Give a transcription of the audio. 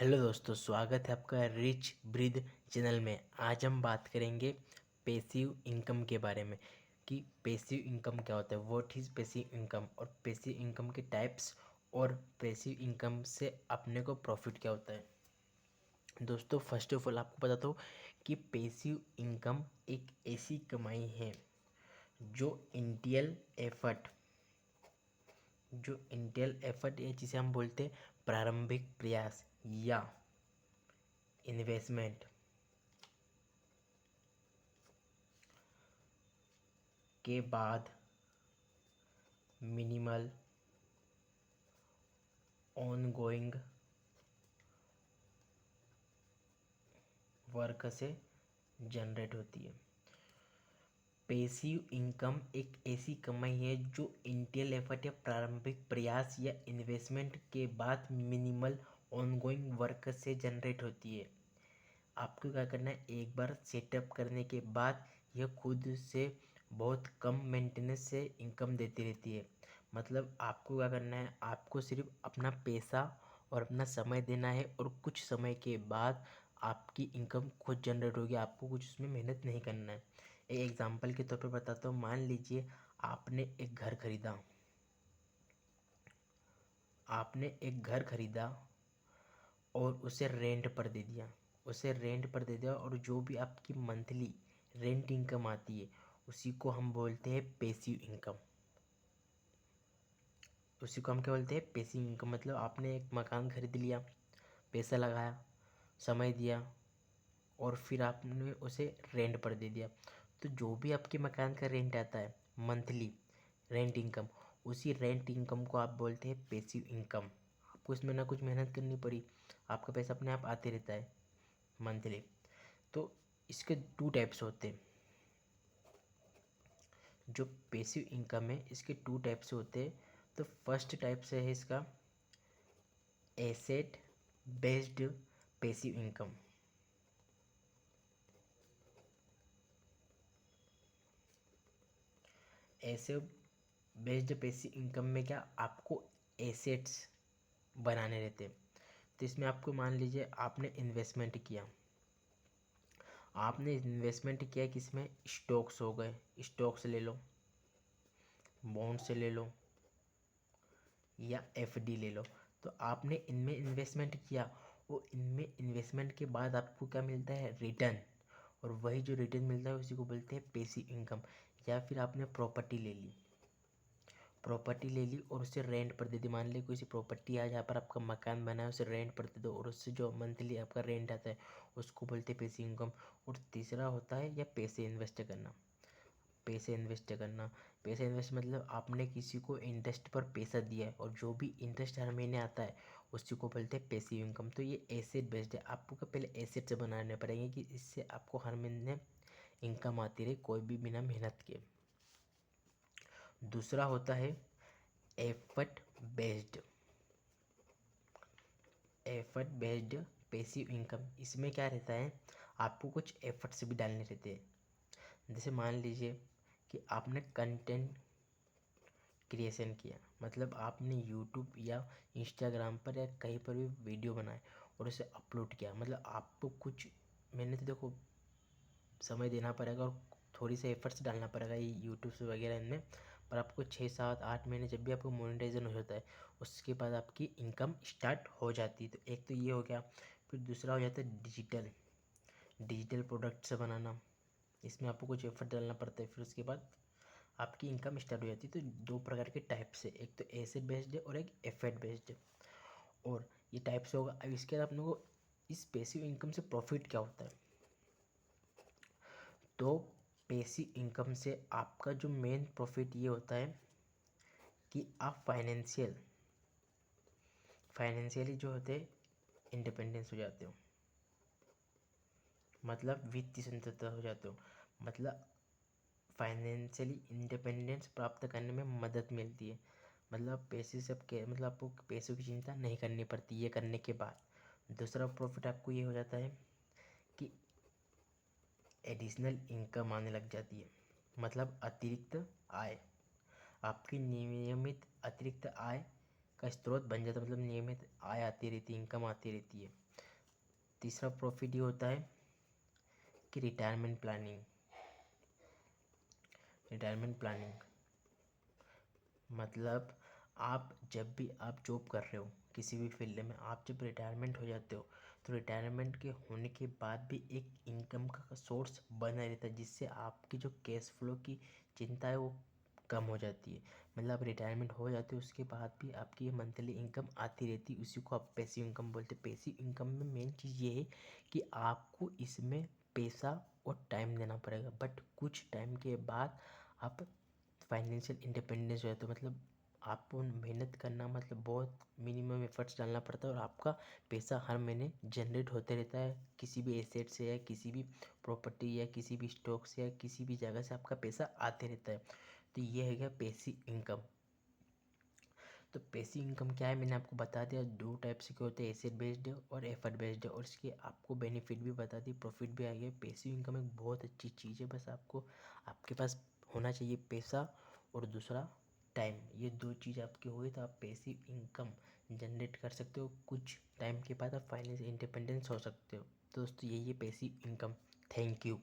Hello दोस्तों, स्वागत है आपका रिच ब्रीद चैनल में। आज हम बात करेंगे पैसिव इनकम के बारे में कि पैसिव इनकम क्या होता है, व्हाट इज़ पैसिव इनकम और पैसिव इनकम के टाइप्स और पैसिव इनकम से अपने को प्रॉफिट क्या होता है। दोस्तों, फर्स्ट ऑफ ऑल आपको बताता हूँ कि पैसिव इनकम एक ऐसी कमाई है जो इंटेल एफर्ट है, जिसे हम बोलते हैं प्रारंभिक प्रयास या इन्वेस्टमेंट के बाद मिनिमल ऑनगोइंग वर्क से जनरेट होती है। पैसिव इनकम एक ऐसी कमाई है जो इंटेल एफर्ट या प्रारंभिक प्रयास या इन्वेस्टमेंट के बाद मिनिमल ऑनगोइंग वर्क से जनरेट होती है। आपको क्या करना है, एक बार सेटअप करने के बाद यह खुद से बहुत कम मेंटेनेंस से इनकम देती रहती है। मतलब आपको क्या करना है, आपको सिर्फ अपना पैसा और अपना समय देना है और कुछ समय के बाद आपकी इनकम खुद जनरेट होगी। आपको कुछ उसमें मेहनत नहीं करना है। एक एग्जांपल के तौर पर बताता हूँ। मान लीजिए आपने एक घर खरीदा और उसे रेंट पर दे दिया और जो भी आपकी मंथली रेंट इनकम आती है उसी को हम बोलते हैं पैसिव इनकम। उसी को हम क्या बोलते हैं, पैसिव इनकम। मतलब आपने एक मकान खरीद लिया, पैसा लगाया, समय दिया और फिर आपने उसे रेंट पर दे दिया। तो जो भी आपके मकान का रेंट आता है, मंथली रेंट इनकम, उसी रेंट इनकम को आप बोलते हैं पैसिव इनकम। आपको इसमें ना कुछ मेहनत करनी पड़ी, आपका पैसा अपने आप आते रहता है मंथली। तो इसके टू टाइप्स होते हैं। जो पैसिव इनकम है इसके टू टाइप्स होते हैं। तो फर्स्ट टाइप से है इसका asset based passive income. Asset based passive income में क्या, आपको एसेट्स बनाने रहते हैं। तो इसमें आपको मान लीजिए आपने इन्वेस्टमेंट किया किसमें, स्टॉक्स हो गए, स्टॉक्स ले लो, बॉन्ड से ले लो या एफडी ले लो। तो आपने इनमें इन्वेस्टमेंट किया और इनमें इन्वेस्टमेंट के बाद आपको क्या मिलता है, रिटर्न। और वही जो रिटर्न मिलता है उसी को बोलते हैं पैसिव इनकम। या फिर आपने प्रॉपर्टी ले ली और उसे रेंट पर दे दी। मान ली कोई सी प्रॉपर्टी है जहाँ पर आपका मकान बना है, उसे रेंट पर दे दो और उससे जो मंथली आपका रेंट आता है उसको बोलते हैं पैसिव इनकम। और तीसरा होता है या पैसे इन्वेस्ट करना। पैसे इन्वेस्ट मतलब आपने किसी को इंटरेस्ट पर पैसा दिया है और जो भी इंटरेस्ट हर महीने आता है उसी को बोलते हैं पैसिव इनकम। तो ये एसेट बेस्ड है। आपको क्या पहले एसेट से बनाने पड़ेंगे कि इससे आपको हर महीने इनकम आती रहे, कोई भी बिना मेहनत के। दूसरा होता है effort based effort based passive income. इसमें क्या रहता है, आपको कुछ एफर्ट्स भी डालने रहते हैं। जैसे मान लीजिए कि आपने कंटेंट क्रिएशन किया, मतलब आपने यूट्यूब या इंस्टाग्राम पर या कहीं पर भी वीडियो बनाए और उसे अपलोड किया। मतलब आपको कुछ मेहनत, देखो, समय देना पड़ेगा और थोड़ी सी एफर्ट्स डालना पड़ेगा ये यूट्यूब से वगैरह इनमें। पर आपको 6 7 8 महीने जब भी आपको मोनेटाइजेशन हो जाता है उसके बाद आपकी इनकम स्टार्ट हो जाती है। तो एक तो ये हो गया। फिर दूसरा हो जाता है डिजिटल प्रोडक्ट्स बनाना। इसमें आपको कुछ एफर्ट डालना पड़ता है, फिर उसके बाद आपकी इनकम स्टार्ट हो जाती है। तो दो प्रकार के टाइप्स है, एक तो एसेट बेस्ड है और एक एफर्ट बेस्ड है। और ये टाइप्स होगा। अब इसके बाद आप लोगों को इस पैसिव इनकम से प्रॉफिट क्या होता है। तो पैसिव इनकम से आपका जो मेन प्रॉफिट ये होता है कि आप फाइनेंशियली जो होते हैं इंडिपेंडेंस हो जाते हो। मतलब वित्तीय स्वतंत्रता हो जाते हो। मतलब फाइनेंशियली इंडिपेंडेंस प्राप्त करने में मदद मिलती है। मतलब पैसे सब के, मतलब आपको पैसों की चिंता नहीं करनी पड़ती ये करने के बाद। दूसरा प्रॉफिट आपको ये हो जाता है कि एडिशनल इनकम आने लग जाती है। मतलब अतिरिक्त आय, आपकी नियमित अतिरिक्त आय का स्रोत बन जाता है, मतलब नियमित आय आती रहती है, इनकम आती रहती है। तीसरा प्रॉफिट ये होता है कि रिटायरमेंट प्लानिंग। रिटायरमेंट प्लानिंग मतलब आप जब भी आप जॉब कर रहे हो किसी भी फील्ड में, आप जब रिटायरमेंट हो जाते हो तो रिटायरमेंट के होने के बाद भी एक इनकम का सोर्स बना रहता है, जिससे आपकी जो कैश फ्लो की चिंता है वो कम हो जाती है। मतलब आप रिटायरमेंट हो जाते हो उसके बाद भी आपकी ये मंथली इनकम आती रहती है, उसी को आप पैसिव इनकम बोलते हैं। पैसिव इनकम में मेन चीज़ ये है कि आपको इसमें पैसा और टाइम देना पड़ेगा, बट कुछ टाइम के बाद आप फाइनेंशियल इंडिपेंडेंस हो जाते हो। मतलब आपको मेहनत करना, मतलब बहुत मिनिमम एफर्ट्स डालना पड़ता है और आपका पैसा हर महीने जनरेट होते रहता है, किसी भी एसेट से या किसी भी प्रॉपर्टी या किसी भी स्टॉक से या किसी भी जगह से आपका पैसा आते रहता है। तो ये है गया पैसिव इनकम। तो पैसिव इनकम क्या है, मैंने आपको बता दिया। दो टाइप्स के होते हैं, एसेट बेस्ड और एफर्ट बेस्ड, और इसके आपको बेनिफिट भी बता दी, प्रॉफिट भी आ गया। पैसिव इनकम एक बहुत अच्छी चीज़ है, बस आपको आपके पास होना चाहिए पैसा और दूसरा टाइम। ये दो चीज़ आपकी हुई तो आप पैसिव इनकम जनरेट कर सकते हो। कुछ टाइम के बाद आप फाइनेंशियल इंडिपेंडेंस हो सकते हो। तो दोस्तों यही है पैसिव इनकम। Thank you.